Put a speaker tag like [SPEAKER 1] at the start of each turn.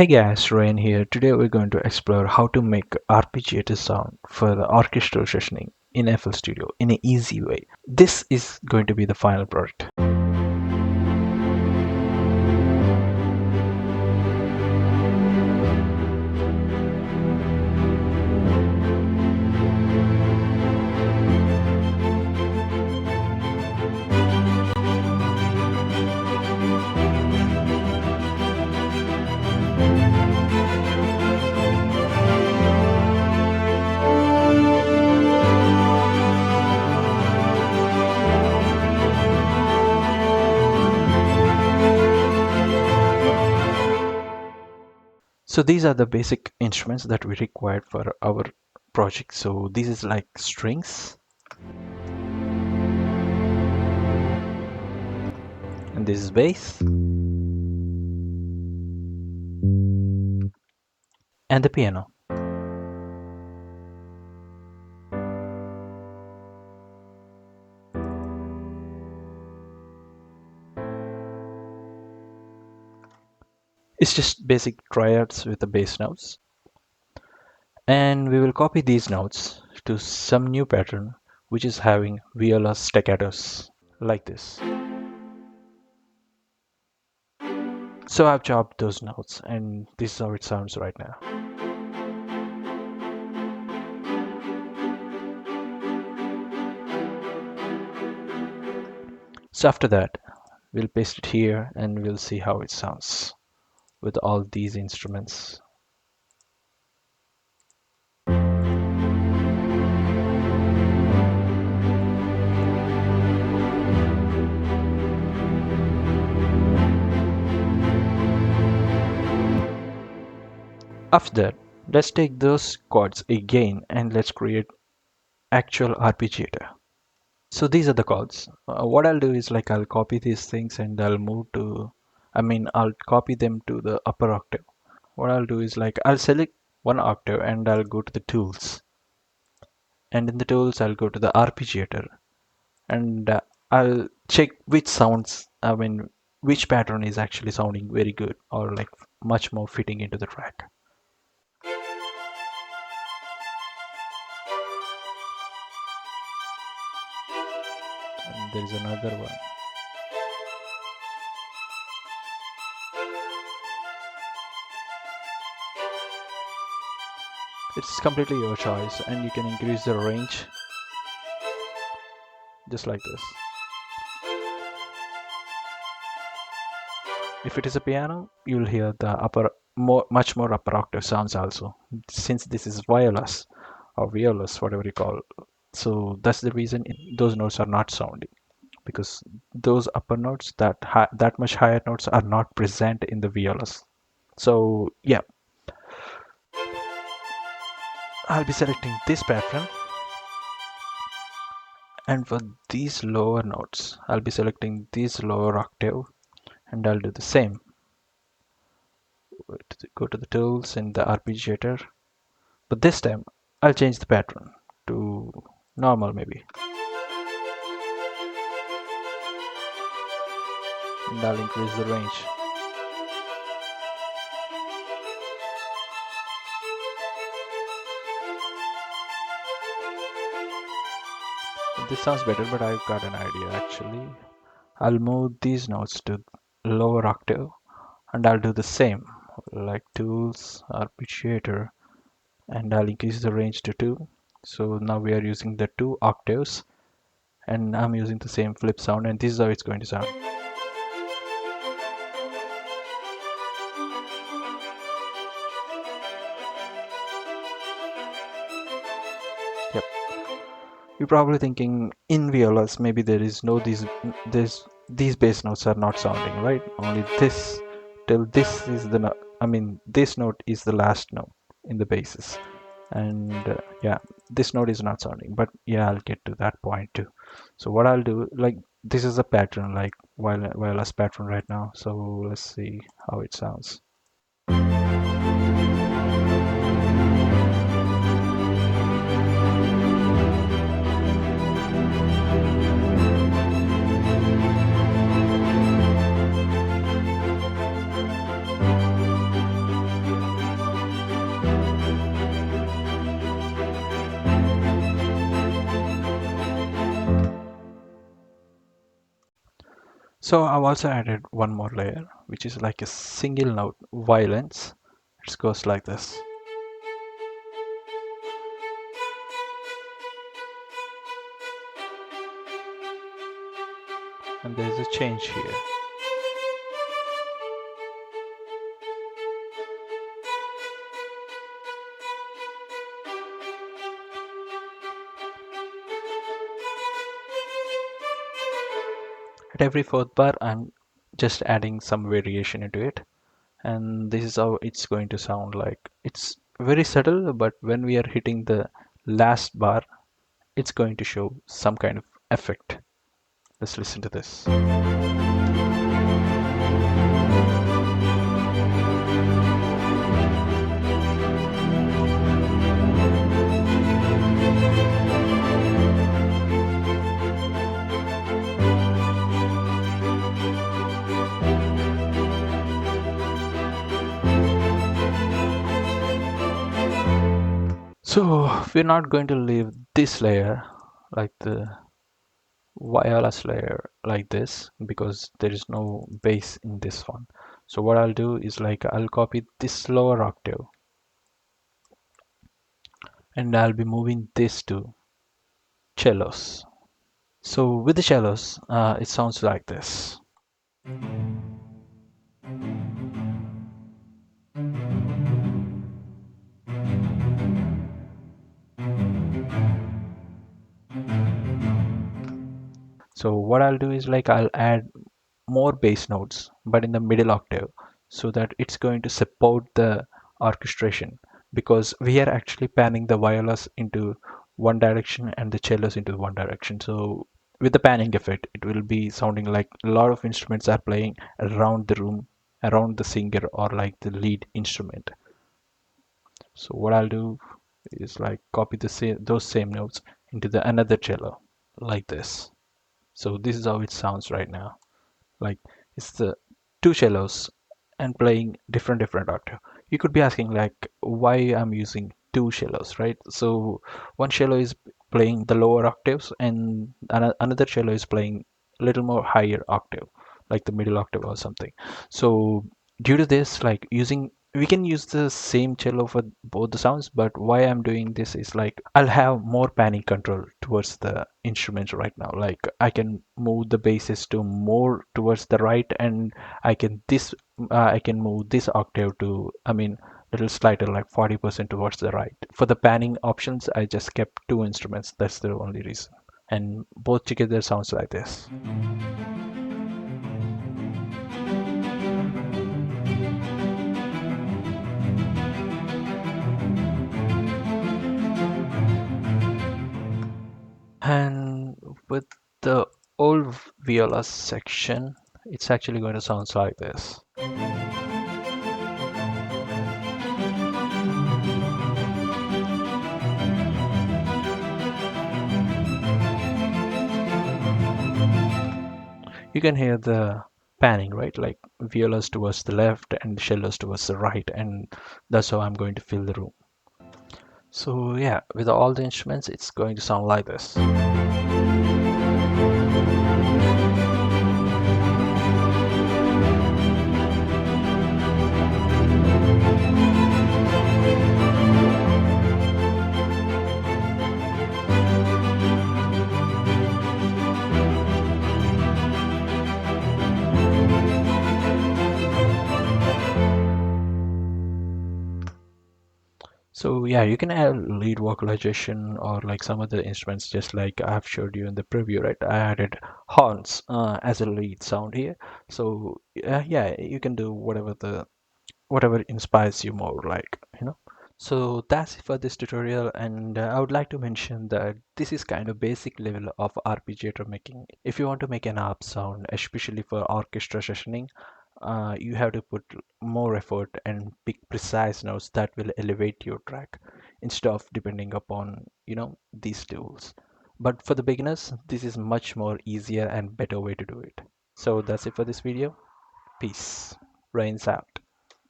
[SPEAKER 1] Hey guys, Reyian here. Today we're going to explore how to make arpeggiator sound for the orchestral sessioning in FL Studio in an easy way. This is going to be the final product. So these are the basic instruments that we required for our project. So this is like strings, and this is bass, and the piano. It's just basic triads with the bass notes. And we will copy these notes to some new pattern which is having viola staccatos like this. So I've chopped those notes and this is how it sounds right now. So after that, we'll paste it here and we'll see how it sounds with all these instruments. After that, let's take those chords again and let's create actual arpeggiator. So these are the chords. What I'll do is I'll copy these things and I'll I'll copy them to the upper octave. What I'll do is I'll select one octave and I'll go to the tools. And in the tools, I'll go to the arpeggiator and I'll check which which pattern is actually sounding very good or much more fitting into the track. And there's another one. It's completely your choice and you can increase the range just like this. If it is a piano, you'll hear the much more upper octave sounds also, since this is violas or violas, whatever you call. So that's the reason those notes are not sounding, because those upper notes, that much higher notes, are not present in the violas. So yeah, I'll be selecting this pattern, and for these lower notes, I'll be selecting this lower octave, and I'll do the same. Go to the tools in the arpeggiator, but this time I'll change the pattern to normal maybe. And I'll increase the range. This sounds better, but I've got an idea actually. I'll move these notes to lower octave and I'll do the same, like tools, arpeggiator, and I'll increase the range to 2. So now we are using the 2 octaves and I'm using the same flip sound, and this is how it's going to sound. Yep. You're probably thinking in violas maybe these bass notes are not sounding right. Only this till this is the this note is the last note in the basses, and yeah, this note is not sounding. But yeah, I'll get to that point too. So what I'll do, this is a pattern, violas pattern right now. So let's see how it sounds. So I've also added one more layer, which is like a single note violins. It goes like this. And there's a change here. At every fourth bar, I'm just adding some variation into it. And this is how it's going to sound like. It's very subtle, but when we are hitting the last bar, it's going to show some kind of effect. Let's listen to this. So we're not going to leave this layer, like the wireless layer, like this, because there is no bass in this one. So what I'll do is like I'll copy this lower octave and I'll be moving this to cellos. So with the cellos, it sounds like this. So what I'll do is like I'll add more bass notes, but in the middle octave, so that it's going to support the orchestration, because we are actually panning the violas into one direction and the cellos into one direction. So with the panning effect, it will be sounding like a lot of instruments are playing around the room, around the singer or like the lead instrument. So what I'll do is like copy those same notes into the another cello, like this. So this is how it sounds right now. Like it's the two cellos and playing different octave. You could be asking like why I'm using two cellos, right? So one cello is playing the lower octaves and another cello is playing a little more higher octave, like the middle octave or something. So due to this, like we can use the same cello for both the sounds, but why I'm doing this is like I'll have more panning control towards the instruments right now. Like I can move the basses to more towards the right, and I can move this octave to, I mean, little slighter, like 40% towards the right. For the panning options, I just kept two instruments. That's the only reason. And both together sounds like this. And with the old viola section, it's actually going to sound like this. You can hear the panning, right? Like violas towards the left and cellos towards the right, and that's how I'm going to fill the room. So yeah, with all the instruments, it's going to sound like this. So yeah, you can add lead vocalization or like some other instruments, just like I've showed you in the preview, right? I added horns as a lead sound here. So yeah, you can do whatever inspires you more, like. So that's it for this tutorial, and I would like to mention that this is kind of basic level of arpeggiator making. If you want to make an harp sound, especially for orchestra sessioning, you have to put more effort and pick precise notes that will elevate your track instead of depending upon, these tools. But for the beginners, this is much more easier and better way to do it. So that's it for this video. Peace. Rains out.